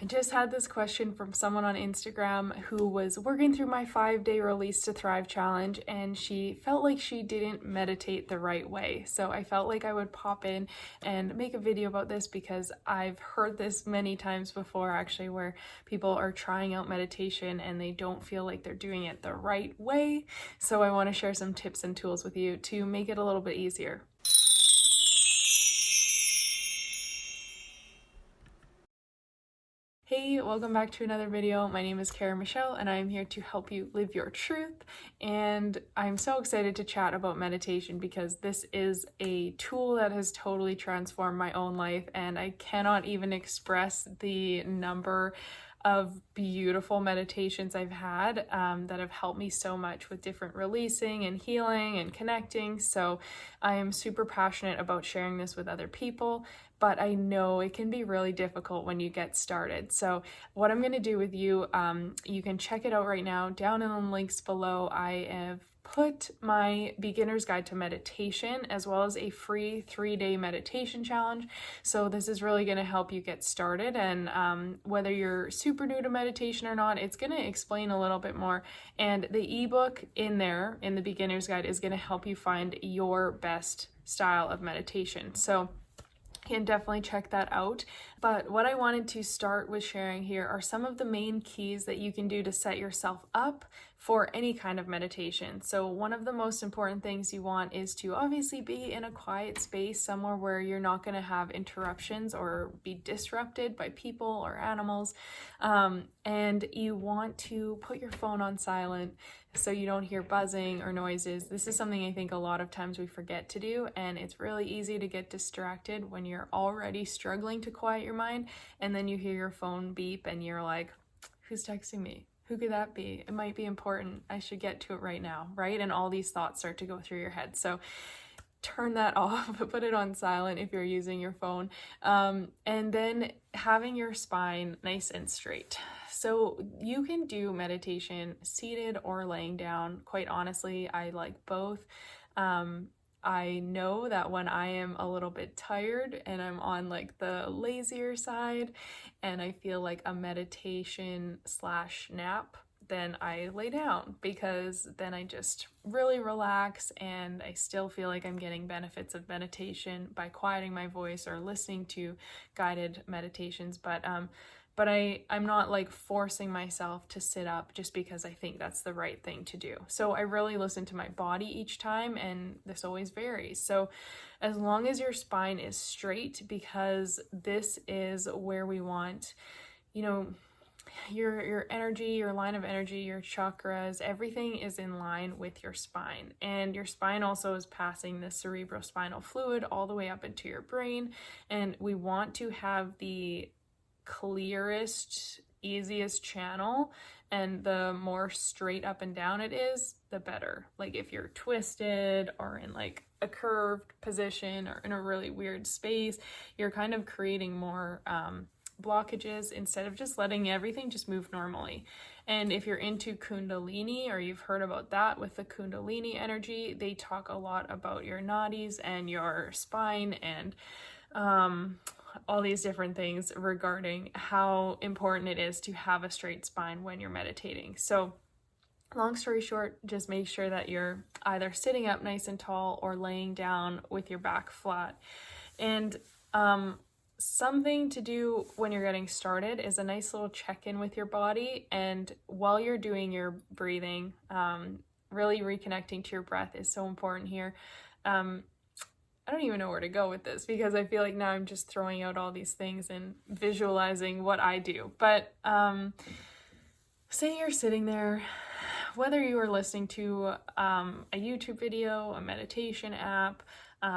just had this question from someone on Instagram who was working through my 5-day Release to Thrive challenge, and she felt like she didn't meditate the right way. So I felt like I would pop in and make a video about this because I've heard this many times before, actually, where people are trying out meditation and they don't feel like they're doing it the right way. So I want to share some tips and tools with you to make it a little bit easier. Hey, welcome back to another video. My name is Kara Michelle and I'm here to help you live your truth. And I'm so excited to chat about meditation because this is a tool that has totally transformed my own life, and I cannot even express the number of beautiful meditations I've had that have helped me so much with different releasing and healing and connecting. So I am super passionate about sharing this with other people, but I know it can be really difficult when you get started. So what I'm going to do with you, you can check it out right now. Down in the links below, I have put my beginner's guide to meditation as well as a free 3-day meditation challenge. So this is really going to help you get started, and whether you're super new to meditation or not, it's going to explain a little bit more. And the ebook in there in the beginner's guide is going to help you find your best style of meditation. So you can definitely check that out. But what I wanted to start with sharing here are some of the main keys that you can do to set yourself up for any kind of meditation. So one of the most important things you want is to obviously be in a quiet space, somewhere where you're not going to have interruptions or be disrupted by people or animals. And you want to put your phone on silent so you don't hear buzzing or noises. This is something I think a lot of times we forget to do, and it's really easy to get distracted when you're already struggling to quiet your mind, and then you hear your phone beep and you're like, who's texting me? Who could that be? It might be important. I should get to it right now, right? And all these thoughts start to go through your head. So turn that off, put it on silent if you're using your phone. And then having your spine nice and straight. So you can do meditation seated or laying down. Quite honestly, I like both. I know that when I am a little bit tired and I'm on like the lazier side and I feel like a meditation / nap, then I lay down, because then I just really relax and I still feel like I'm getting benefits of meditation by quieting my voice or listening to guided meditations. But I'm not like forcing myself to sit up just because I think that's the right thing to do. So I really listen to my body each time, and this always varies. So as long as your spine is straight, because this is where we want, your energy, your line of energy, your chakras, everything is in line with your spine. And your spine also is passing the cerebrospinal fluid all the way up into your brain. And we want to have the clearest, easiest channel, and the more straight up and down it is, the better. Like if you're twisted or in like a curved position or in a really weird space, you're kind of creating more blockages instead of just letting everything just move normally. And if you're into Kundalini, or you've heard about that with the Kundalini energy, they talk a lot about your nadis and your spine and all these different things regarding how important it is to have a straight spine when you're meditating. So long story short, just make sure that you're either sitting up nice and tall or laying down with your back flat. And something to do when you're getting started is a nice little check-in with your body. And while you're doing your breathing, really reconnecting to your breath is so important here. I don't even know where to go with this, because I feel like now I'm just throwing out all these things and visualizing what I do. But say you're sitting there, whether you are listening to a YouTube video, a meditation app,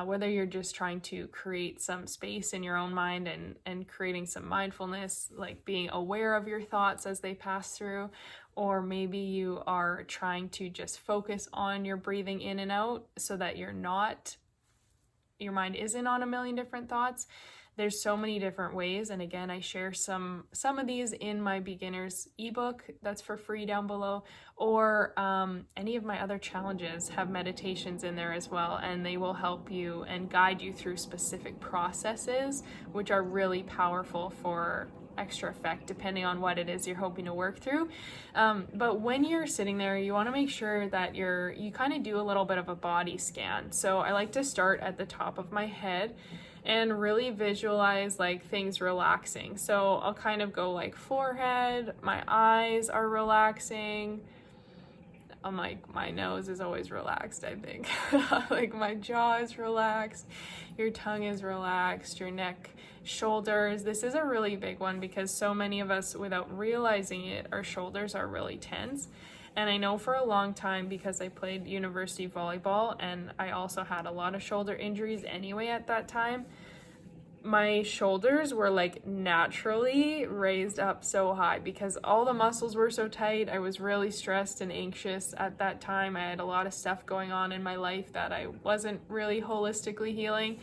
whether you're just trying to create some space in your own mind and creating some mindfulness, like being aware of your thoughts as they pass through, or maybe you are trying to just focus on your breathing in and out so that your mind isn't on a million different thoughts. There's so many different ways, and again, I share some of these in my beginner's ebook that's for free down below, or any of my other challenges have meditations in there as well, and they will help you and guide you through specific processes which are really powerful for extra effect depending on what it is you're hoping to work through. But when you're sitting there, you want to make sure that you kind of do a little bit of a body scan. So I like to start at the top of my head and really visualize like things relaxing. So I'll kind of go like forehead, my eyes are relaxing. My nose is always relaxed, I think. Like my jaw is relaxed, your tongue is relaxed, your neck, shoulders. This is a really big one because so many of us, without realizing it, our shoulders are really tense. And I know for a long time, because I played university volleyball and I also had a lot of shoulder injuries anyway at that time, my shoulders were like naturally raised up so high because all the muscles were so tight. I was really stressed and anxious at that time. I had a lot of stuff going on in my life that I wasn't really holistically healing,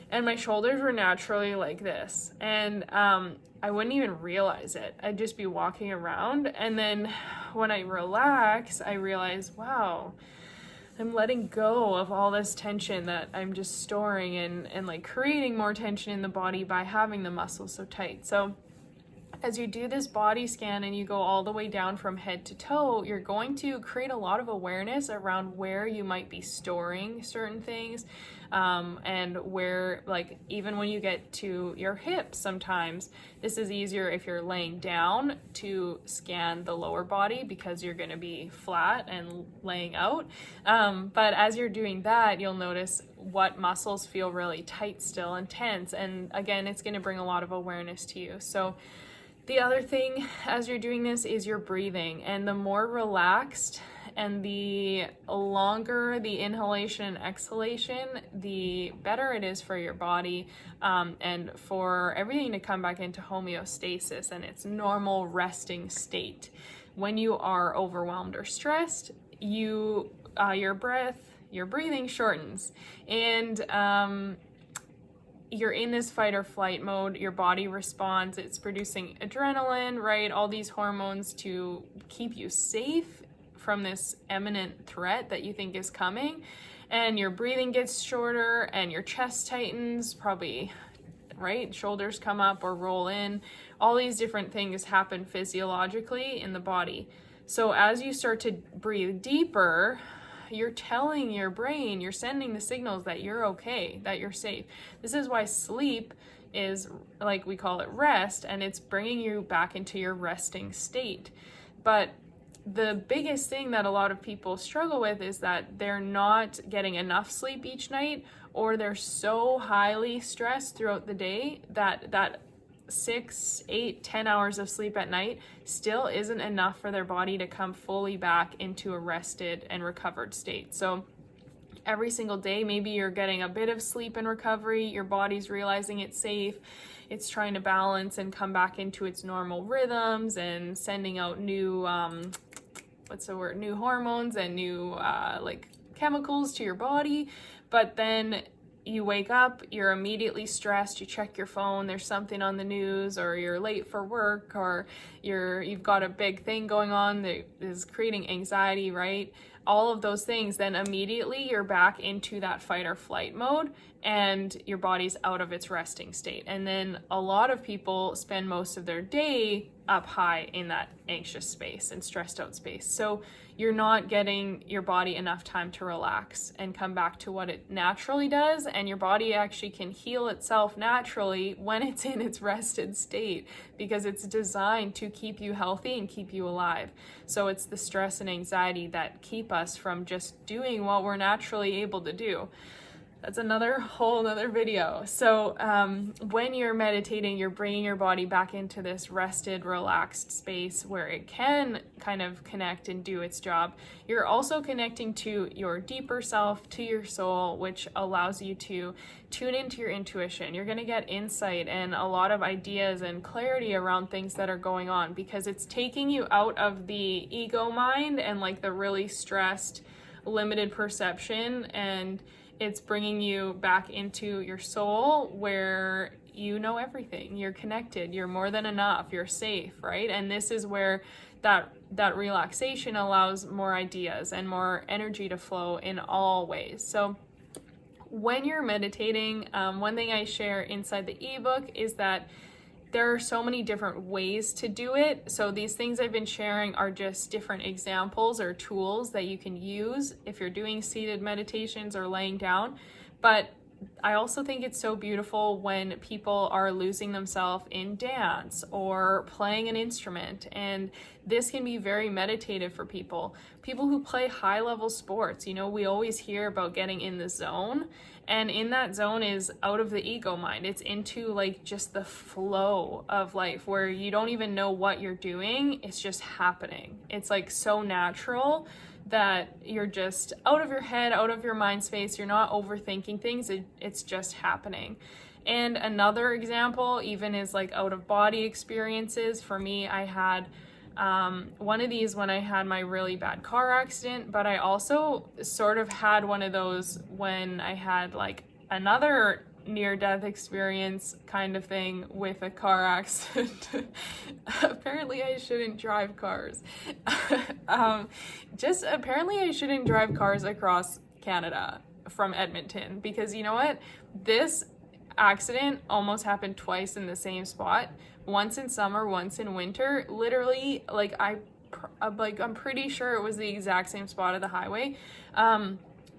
and my shoulders were naturally like this. And I wouldn't even realize it. I'd just be walking around, and then when I relax, I realize, wow, I'm letting go of all this tension that I'm just storing and like creating more tension in the body by having the muscles so tight. So as you do this body scan and you go all the way down from head to toe, you're going to create a lot of awareness around where you might be storing certain things, and where, like, even when you get to your hips, sometimes this is easier if you're laying down to scan the lower body because you're going to be flat and laying out. But as you're doing that, you'll notice what muscles feel really tight still and tense. And again, it's going to bring a lot of awareness to you. So the other thing as you're doing this is your breathing, and the more relaxed and the longer the inhalation and exhalation, the better it is for your body, and for everything to come back into homeostasis and its normal resting state. When you are overwhelmed or stressed, your breathing shortens, and you're in this fight or flight mode. Your body responds, it's producing adrenaline, right? All these hormones to keep you safe from this imminent threat that you think is coming. And your breathing gets shorter and your chest tightens, probably, right? Shoulders come up or roll in. All these different things happen physiologically in the body. So as you start to breathe deeper, you're telling your brain, you're sending the signals that you're okay, that you're safe. This is why sleep is, like, we call it rest, and it's bringing you back into your resting state. But the biggest thing that a lot of people struggle with is that they're not getting enough sleep each night, or they're so highly stressed throughout the day that 6, 8, 10 hours of sleep at night still isn't enough for their body to come fully back into a rested and recovered state. So every single day, maybe you're getting a bit of sleep and recovery, your body's realizing it's safe, it's trying to balance and come back into its normal rhythms and sending out new, new hormones and new like chemicals to your body. But then you wake up, you're immediately stressed, you check your phone, there's something on the news, or you're late for work, or you've got a big thing going on that is creating anxiety, right? All of those things, then immediately you're back into that fight or flight mode, and your body's out of its resting state. And then a lot of people spend most of their day up high in that anxious space and stressed out space. So you're not getting your body enough time to relax and come back to what it naturally does. And your body actually can heal itself naturally when it's in its rested state, because it's designed to keep you healthy and keep you alive. So it's the stress and anxiety that keep us from just doing what we're naturally able to do. That's another whole other video. So when you're meditating, you're bringing your body back into this rested, relaxed space where it can kind of connect and do its job. You're also connecting to your deeper self, to your soul, which allows you to tune into your intuition. You're going to get insight and a lot of ideas and clarity around things that are going on, because it's taking you out of the ego mind and like the really stressed, limited perception, and it's bringing you back into your soul where you know everything, you're connected, you're more than enough, you're safe, right? And this is where that relaxation allows more ideas and more energy to flow in all ways. So when you're meditating, one thing I share inside the ebook is that there are so many different ways to do it. So these things I've been sharing are just different examples or tools that you can use if you're doing seated meditations or laying down. But I also think it's so beautiful when people are losing themselves in dance or playing an instrument. And this can be very meditative for people. People who play high-level sports, you know, we always hear about getting in the zone. And in that zone is out of the ego mind. It's into like just the flow of life where you don't even know what you're doing. It's just happening. It's like so natural that you're just out of your head, out of your mind space. You're not overthinking things. It's just happening. And another example even is like out of body experiences. For me, I had one of these when I had my really bad car accident, but I also sort of had one of those when I had like another near-death experience kind of thing with a car accident. Apparently I shouldn't drive cars. Just apparently I shouldn't drive cars across Canada from Edmonton, because you know what? This accident almost happened twice in the same spot. Once in summer, once in winter. Literally, like I'm pretty sure it was the exact same spot of the highway.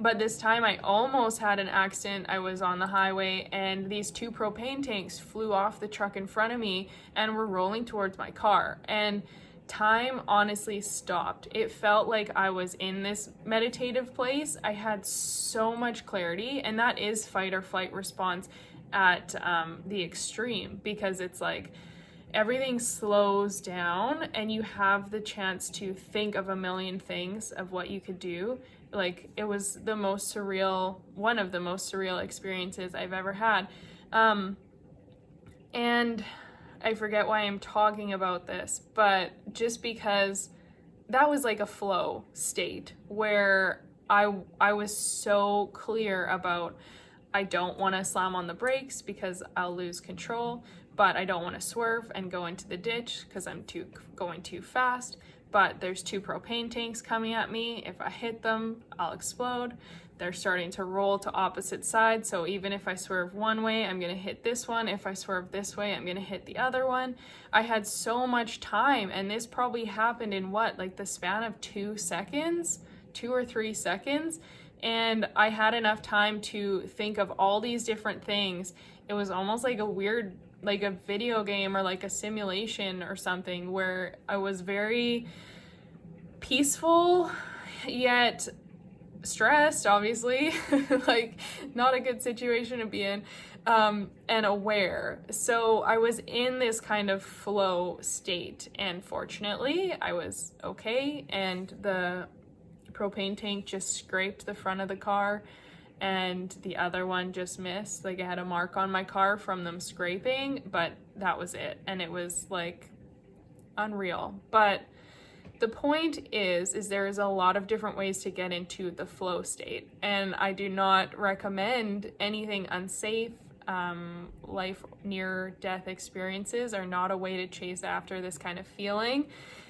But this time I almost had an accident. I was on the highway and these 2 propane tanks flew off the truck in front of me and were rolling towards my car. And time honestly stopped. It felt like I was in this meditative place. I had so much clarity, and that is fight or flight response at the extreme, because it's like everything slows down and you have the chance to think of a million things of what you could do. Like, it was the most surreal, one of the most surreal experiences I've ever had. And I forget why I'm talking about this, but just because that was like a flow state where I was so clear about, I don't want to slam on the brakes because I'll lose control, but I don't want to swerve and go into the ditch because I'm going too fast. But there's 2 propane tanks coming at me. If I hit them, I'll explode. They're starting to roll to opposite sides. So even if I swerve one way, I'm going to hit this one. If I swerve this way, I'm going to hit the other one. I had so much time, and this probably happened in like the span of 2 seconds, 2 or 3 seconds. And I had enough time to think of all these different things. It was almost like a weird, like a video game or like a simulation or something, where I was very peaceful yet stressed, obviously. Like, not a good situation to be in, and aware. So I was in this kind of flow state, and fortunately I was okay, and the propane tank just scraped the front of the car and the other one just missed. Like, I had a mark on my car from them scraping, but that was it. And it was like unreal. But the point is there is a lot of different ways to get into the flow state, and I do not recommend anything unsafe. Life near death experiences are not a way to chase after this kind of feeling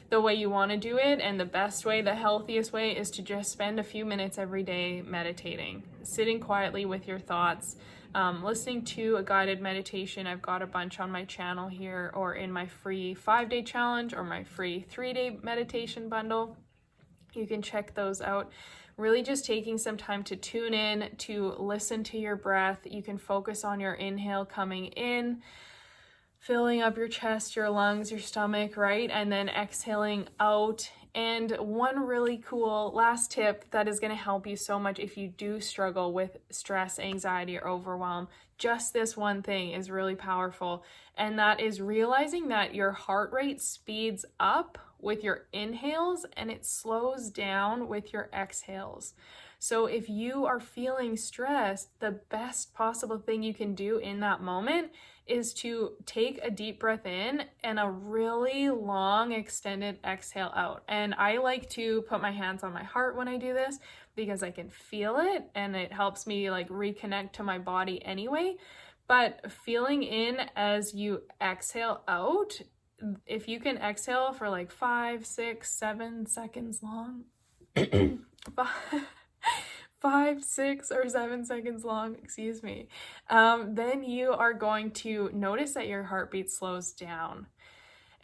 the way you want to do it. And the best way, the healthiest way, is to just spend a few minutes every day meditating, sitting quietly with your thoughts, listening to a guided meditation. I've got a bunch on my channel here, or in my free 5-day challenge or my free 3-day meditation bundle. You can check those out. Really just taking some time to tune in, to listen to your breath. You can focus on your inhale coming in, filling up your chest, your lungs, your stomach, right? And then exhaling out. And one really cool last tip that is going to help you so much if you do struggle with stress, anxiety, or overwhelm. Just this one thing is really powerful. And that is realizing that your heart rate speeds up with your inhales and it slows down with your exhales. So if you are feeling stressed, the best possible thing you can do in that moment is to take a deep breath in and a really long extended exhale out. And I like to put my hands on my heart when I do this because I can feel it and it helps me like reconnect to my body anyway. But feeling in as you exhale out, if you can exhale for like 5, 6, 7 seconds long, 5, 6, or 7 seconds long, excuse me, then you are going to notice that your heartbeat slows down.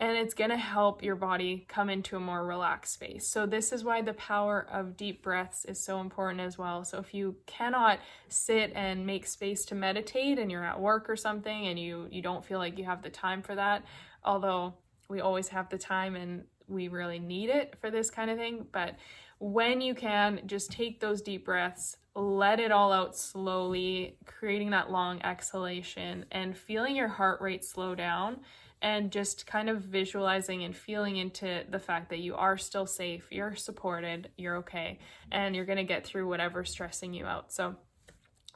And it's going to help your body come into a more relaxed space. So this is why the power of deep breaths is so important as well. So if you cannot sit and make space to meditate and you're at work or something and you don't feel like you have the time for that, although we always have the time and we really need it for this kind of thing, but when you can, just take those deep breaths, let it all out slowly, creating that long exhalation and feeling your heart rate slow down, and just kind of visualizing and feeling into the fact that you are still safe, you're supported, you're okay, and you're going to get through whatever's stressing you out. So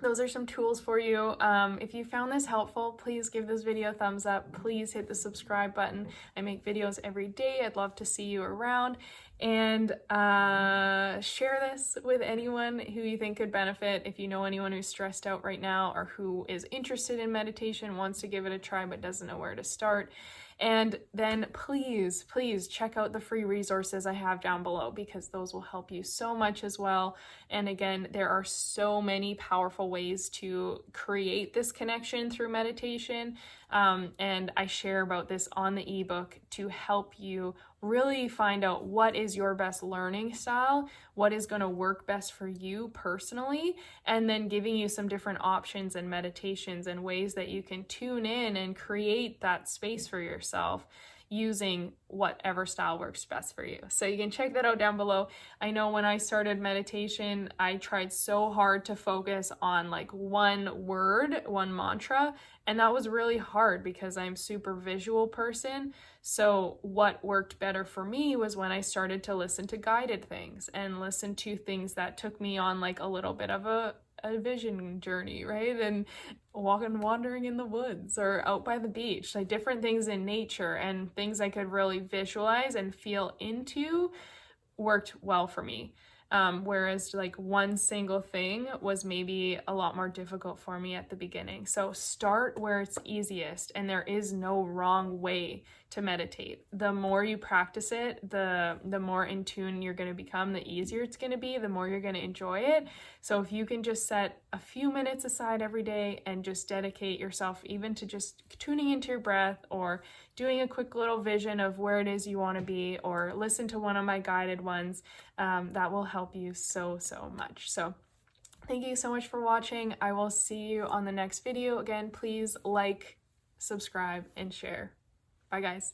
those are some tools for you. If you found this helpful, please give this video a thumbs up. Please hit the subscribe button. I make videos every day. I'd love to see you around. And share this with anyone who you think could benefit. If you know anyone who's stressed out right now or who is interested in meditation, wants to give it a try but doesn't know where to start. And then please check out the free resources I have down below, because those will help you so much as well. And again, there are so many powerful ways to create this connection through meditation. And I share about this on the ebook to help you really find out what is your best learning style, what is going to work best for you personally, and then giving you some different options and meditations and ways that you can tune in and create that space for yourself using whatever style works best for you. So you can check that out down below. I know when I started meditation, I tried so hard to focus on like one word, one mantra, and that was really hard because I'm a super visual person. So what worked better for me was when I started to listen to guided things and listen to things that took me on like a little bit of a vision journey, right? And wandering in the woods or out by the beach, like different things in nature and things I could really visualize and feel into worked well for me. Whereas like one single thing was maybe a lot more difficult for me at the beginning. So start where it's easiest, and there is no wrong way to meditate. The more you practice it, the more in tune you're going to become, the easier it's going to be, the more you're going to enjoy it. So if you can just set a few minutes aside every day and just dedicate yourself even to just tuning into your breath, or doing a quick little vision of where it is you want to be, or listen to one of my guided ones, that will help you so much. So thank you so much for watching. I will see you on the next video. Again, please like, subscribe, and share. Bye guys.